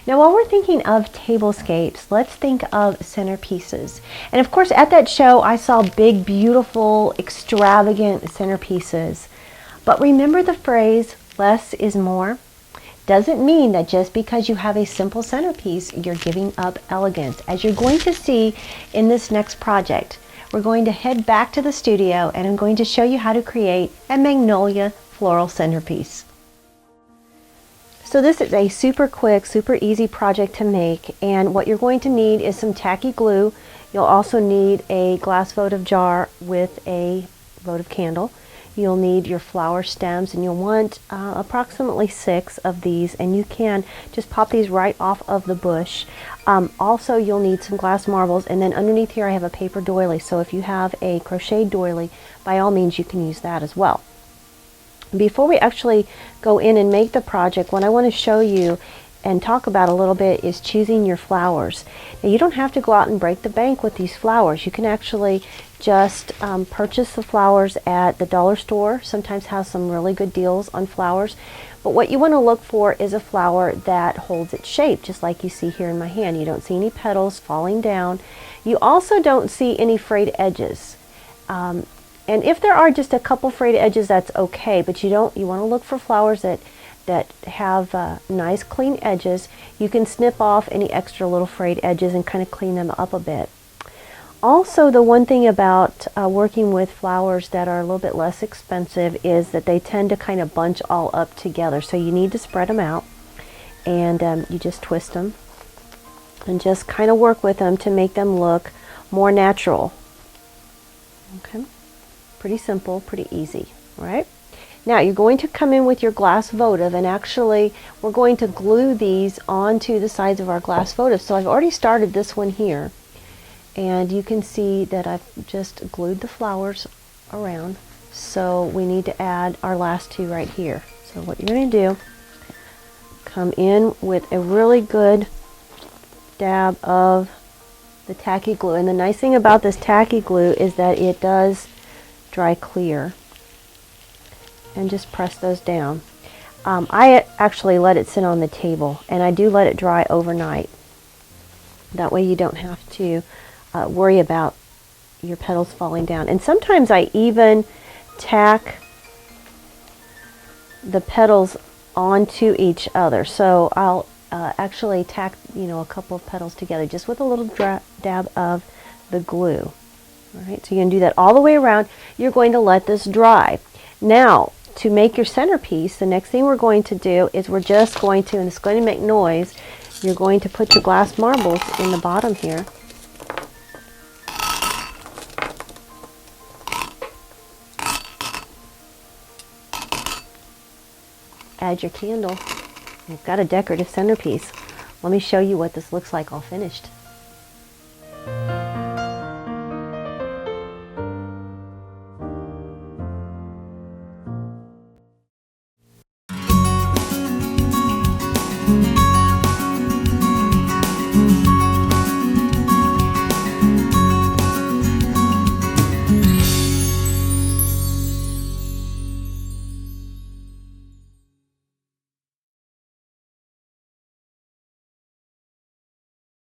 Now while we're thinking of tablescapes, let's think of centerpieces. And of course at that show I saw big, beautiful, extravagant centerpieces. But remember the phrase, less is more? Doesn't mean that just because you have a simple centerpiece, you're giving up elegance. As you're going to see in this next project, we're going to head back to the studio and I'm going to show you how to create a Magnolia Floral Centerpiece. So this is a super quick, super easy project to make, and what you're going to need is some tacky glue. You'll also need a glass votive jar with a votive candle. You'll need your flower stems, and you'll want approximately 6 of these, and you can just pop these right off of the bush. Also, you'll need some glass marbles, and then underneath here I have a paper doily, so if you have a crocheted doily, by all means you can use that as well. Before we actually go in and make the project, what I want to show you and talk about a little bit is choosing your flowers. Now, you don't have to go out and break the bank with these flowers. You can actually just purchase the flowers at the dollar store. Sometimes has some really good deals on flowers. But what you want to look for is a flower that holds its shape, just like you see here in my hand. You don't see any petals falling down. You also don't see any frayed edges. And if there are just a couple frayed edges, that's okay, but you want to look for flowers that have nice clean edges. You can snip off any extra little frayed edges and kind of clean them up a bit. Also, the one thing about working with flowers that are a little bit less expensive is that they tend to kind of bunch all up together. So you need to spread them out, and you just twist them and just kind of work with them to make them look more natural. Okay. Pretty simple, pretty easy, right? Now you're going to come in with your glass votive, and actually we're going to glue these onto the sides of our glass votive. So I've already started this one here, and you can see that I've just glued the flowers around. So we need to add our last 2 right here. So what you're going to do, come in with a really good dab of the tacky glue. And the nice thing about this tacky glue is that it does dry clear, and just press those down. I actually let it sit on the table, and I do let it dry overnight. That way you don't have to worry about your petals falling down. And sometimes I even tack the petals onto each other. So I'll actually tack a couple of petals together just with a little dab of the glue. All right, so you're going to do that all the way around. You're going to let this dry. Now, to make your centerpiece, the next thing we're going to do is we're just going to, and it's going to make noise, you're going to put your glass marbles in the bottom here. Add your candle. You've got a decorative centerpiece. Let me show you what this looks like all finished.